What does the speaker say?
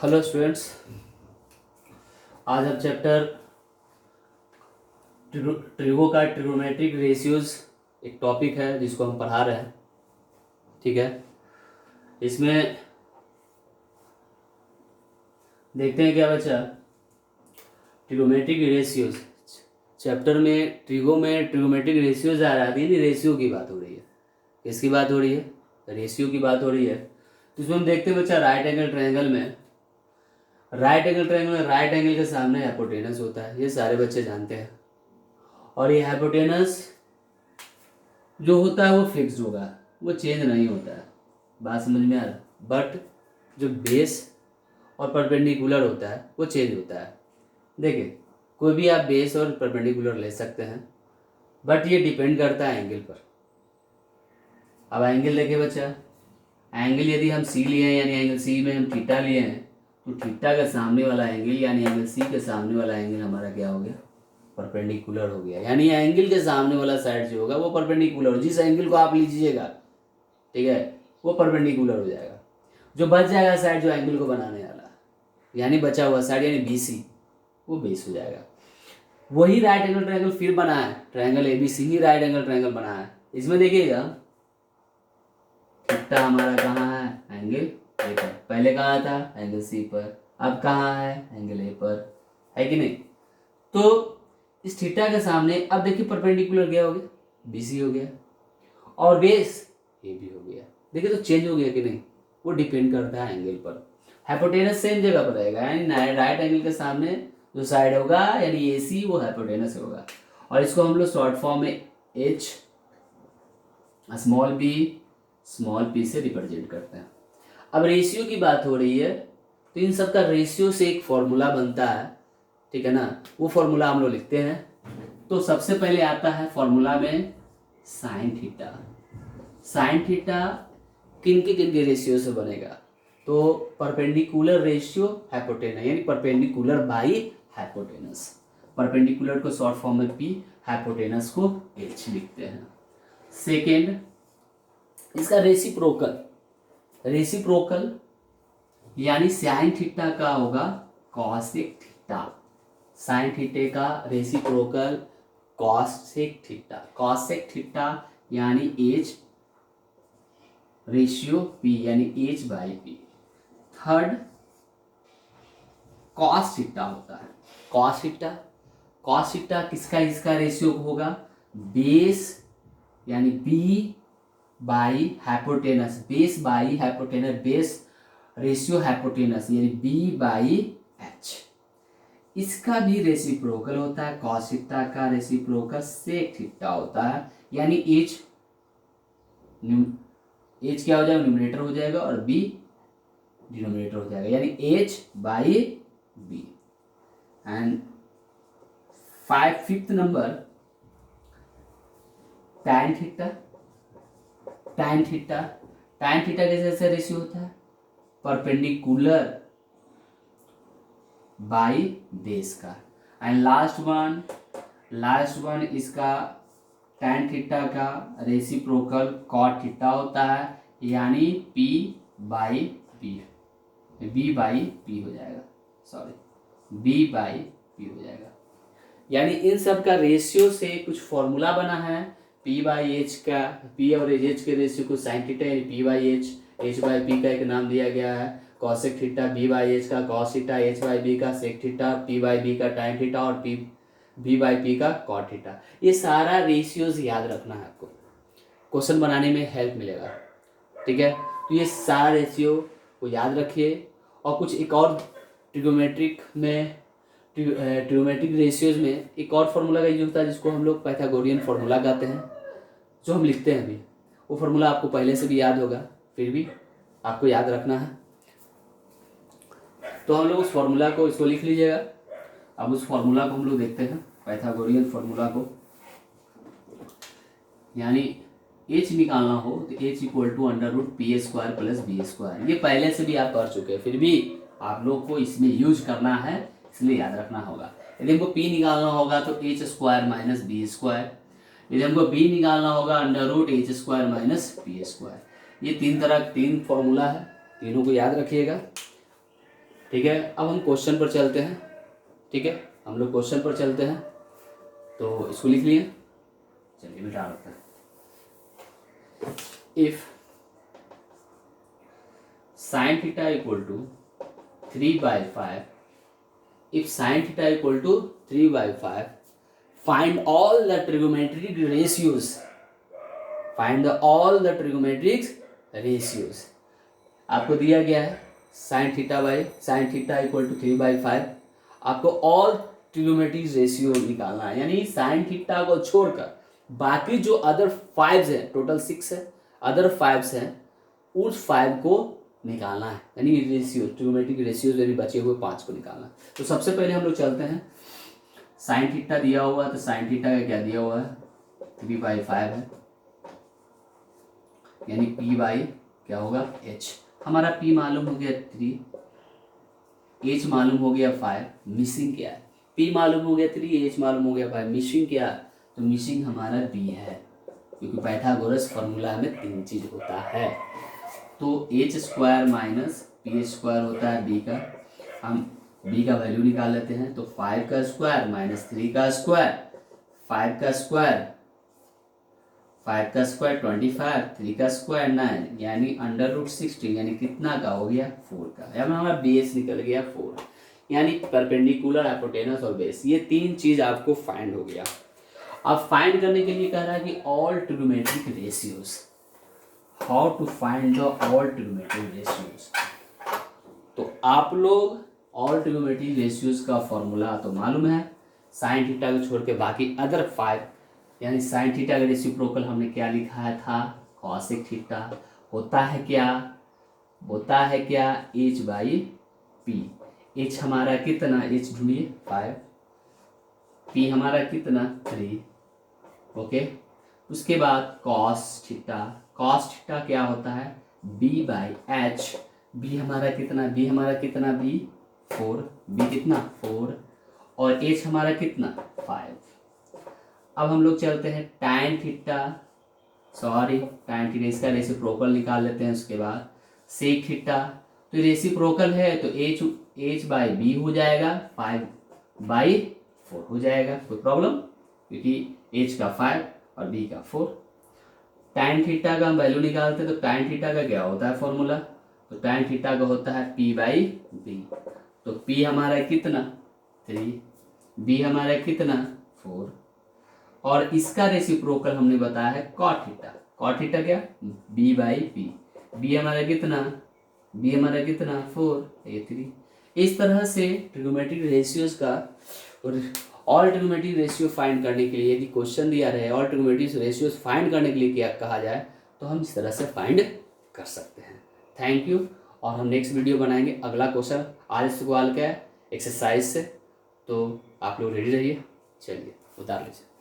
Hello students, आज हम chapter trigo का ट्रिगोमेट्रिक रेशियोज एक टॉपिक है जिसको हम पढ़ा रहे हैं। ठीक है, इसमें देखते हैं क्या बचा। ट्रिगोमेट्रिक रेशियोज चैप्टर में ट्रिगोमेट्रिक रेशियोज आ रहा है, यानी रेशियो की बात हो रही है। किसकी बात हो रही है? रेशियो की बात हो रही है। तो इसमें हम देखते हैं बच्चा, राइट एंगल ट्रायंगल में राइट एंगल के सामने हाइपोटेनस होता है, ये सारे बच्चे जानते हैं। और ये हाइपोटेनस जो होता है वो फिक्स्ड होगा, वो चेंज नहीं होता है। बात समझ में आ रहा? बट जो बेस और परपेंडिकुलर होता है वो चेंज होता है। देखिए, कोई भी आप बेस और परपेंडिकुलर ले सकते हैं, बट ये डिपेंड करता है एंगल पर। अब एंगल देखिए बच्चा, एंगल यदि हम सी लिए हैं, यानी एंगल सी में हम थीटा लिए हैं, तो थीटा का सामने वाला एंगल यानी एंगल सी के सामने वाला एंगल हमारा क्या हो गया? परपेंडिकुलर हो गया। यानी एंगल के सामने वाला साइड जो होगा वो परपेंडिकुलर हो, जिस एंगल को आप लीजिएगा, ठीक है, वो परपेंडिकुलर हो जाएगा। जो बच जाएगा साइड जो एंगल को बनाने वाला, यानी बचा हुआ साइड यानी BC, वो बेस हो जाएगा। वही राइट एंगल ट्रायंगल फिर बना है, ट्रायंगल ABC ही राइट एंगल ट्रायंगल बना है। इसमें देखिएगा थीटा हमारा कहाँ है? एंगल ए पर। पहले कहाँ था? एंगल सी पर। अब कहाँ है? एंगल ए पर, है कि नहीं? तो इस थीटा के सामने अब देखिए परपेंडिकुलर क्या हो गया? BC हो गया, और बेस AB हो गया। देखिए तो चेंज हो गया कि नहीं? वो डिपेंड करता है एंगल पर। हाइपोटेनस सेम जगह पर रहेगा, यानी राइट एंगल के सामने जो साइड होगा यानी AC, वो हाइपोटेनस होगा। और इसको हम लोग शॉर्ट फॉर्म में H स्मॉल p से रिप्रेजेंट करते हैं। अब रेशियो की बात हो रही है, तो इन सब का रेशियो से एक फॉर्मूला बनता है, ठीक है ना? वो फॉर्मूला हम लोग लिखते हैं। तो सबसे पहले आता है फॉर्मूला में साइन थीटा। साइन थीटा किन के रेशियो से बनेगा? तो परपेंडिकुलर रेशियो हाइपोटेनस, यानी परपेंडिकुलर बाई हाइपोटेनस। परपेंडिकुलर को शॉर्ट फॉर्म में P, हाइपोटेनस को H लिखते हैं। सेकेंड, इसका रेसिप्रोकल यानी साइन थीटा का होगा कॉसेक थीटा। साइन थीटे का reciprocal cosec theta. Cosec theta यानी H रेशियो P, यानी H by P। Third, cos theta होता है। कॉस थीटा किसका इसका रेशियो होगा? बेस यानी B by hypotenuse, base by hypotenuse, base ratio hypotenuse यानी B बाई H। इसका भी रेसिप्रोकल होता है। कॉस थीटा का रेसिप्रोकल सेक थीटा होता है, यानी H क्या हो जाएगा? न्यूमरेटर हो जाएगा, और B डिनोमिनेटर हो जाएगा, यानी H by B। And fifth number, tan theta. Tan theta के जैसे रेशियो होता है परपेंडिकुलर बाई बेस का। एंड लास्ट वन इसका टैन थीटा का रेसिप्रोकल कॉट थीटा होता है, यानी P बाई P हो जाएगा, B बाई P हो जाएगा। यानी इन सब का रेशियो से कुछ फॉर्मूला बना है। P बाई H का, P और H के रेशियो को साइन थीटा यानी P by H by P का एक नाम दिया गया है। Cosec theta B by H का cos theta, H by B का sec theta, P by B का टाइन थीटा, और B बाई P का कॉट थीटा। ये सारा रेशियोज याद रखना है आपको, क्वेश्चन बनाने में हेल्प मिलेगा, ठीक है? तो ये सारा रेशियो को याद रखिए। और कुछ एक और ट्रिगोमेट्रिक रेशियोज में एक और फार्मूला का यूज होता है, जिसको हम लोग पाइथागोरियन फार्मूला कहते हैं, जो हम लिखते हैं अभी। वो फार्मूला आपको पहले से भी याद होगा, फिर भी आपको याद रखना है। तो हम लोग उस फार्मूला को, इसको लिख लीजिएगा। अब उस फार्मूला को हम लोग देखते हैं, पाइथागोरियन फार्मूला को। यानी H निकालना हो तो H equal to √P² plus B²। ये पहले से भी आप कर चुके हैं, फिर भी आप लोग को इसमें यूज करना है, इसलिए याद रखना होगा। यदि हमको P निकालना होगा तो H² माइनस B²। यदि हमको B निकालना होगा √H² माइनस B²। ये तीन फॉर्मूला है, तीनों को याद रखिएगा। ठीक है, अब हम क्वेश्चन पर चलते हैं। ठीक है, हम लोग क्वेश्चन पर चलते हैं, तो इसको लिख लिए, चलिए मिटा लेते हैं। If sine theta equal to 3/5, if sin theta equal to 3/5, find all the trigonometric ratios, find all the trigonometric ratios। आपको दिया गया है sin थीटा इक्वल टू 3/5, आपको ऑल ट्रिगोनोमेट्रिक रेशियो निकालना है, यानी sin थीटा को छोड़कर बाकी जो अदर 5 है, टोटल 6 है, अदर 5 हैं, उस 5 को निकालना है, यानी रेशियो ट्रिगोनोमेट्रिक रेशियो जो भी बचे हुए 5 को निकालना है। तो सबसे पहले हम लोग चलते हैं, साइन थीटा दिया हुआ है, तो साइन थीटा का क्या दिया हुआ है 3/5 है, यानी p बाई क्या होगा h। हमारा p मालूम हो गया 3, h मालूम हो गया 5, मिसिंग क्या है, p मालूम हो गया 3, h मालूम हो गया 5, मिसिंग क्या है, तो मिसिंग हमारा b है, क्योंकि पाइथागोरस फॉर्मूला में 3 चीज होता है। तो h² माइनस p² होता है b का, हम b का वैल्यू निकाल लेते हैं, तो 5 का स्क्वायर माइनस 3 का स्क्वायर, 5 का स्क्वायर 25, 3 का स्क्वायर 9, यानी √60, यानी कितना का हो गया 4 का, या हमारा बेस निकल गया 4, यानी परपेंडिकुलर, हाइपोटेनस और बेस, ये 3 चीज आपको फाइंड हो गया। अब फाइंड करने के लिए कह रहा है कि all trigonometric ratios, how to find the all trigonometric ratios. तो आप लोग ऑल ट्रिगोनोमेट्रिक रेशियोज का फॉर्मूला तो मालूम है, साइन थीटा को छोड़ के बाकी अदर 5, यानी साइन थीटा का रेसिप्रोकल हमने क्या लिखा है था, कॉसेक थीटा, होता है क्या, होता है क्या h/p, h हमारा कितना, h ढूंढिए 5, p हमारा कितना 3, ओके। उसके बाद कॉस थीटा, कॉस थीटा क्या होता है b/h, b हमारा कितना, b हमारा कितना b 4, b कितना 4, और h हमारा कितना 5। अब हम लोग चलते हैं tan थीटा, tan थीटा इसका रेसिप्रोकल निकाल लेते हैं। उसके बाद सेक थीटा, तो रेसिप्रोकल है तो h/b हो जाएगा, 5/4 हो जाएगा, कोई प्रॉब्लम, क्योंकि h का 5 और b का 4। tan थीटा का हम वैल्यू निकालते हैं, तो tan थीटा का क्या होता है फॉर्मूला, तो tan थीटा का होता है p/b, तो p हमारा कितना 3, b हमारा कितना 4, और इसका रेसिप्रोकल हमने बताया है cot थीटा, cot थीटा क्या b/p, b हमारा कितना 4, ये 3। इस तरह से ट्रिगोनोमेट्रिक रेशियोज का और ऑल ट्रिगोनोमेट्रिक रेशियो फाइंड करने के लिए, यदि क्वेश्चन दिया रहे ऑल ट्रिगोनोमेट्रिक रेशियोज फाइंड करने के लिए क्या कहा जाए, तो हम इस तरह से फाइंड कर सकते हैं। थैंक यू, और हम नेक्स्ट वीडियो बनाएंगे अगला क्वेश्चन आज सवाल का है एक्सरसाइज से, तो आप लोग रेडी रहिए, चलिए उतार लीजिए।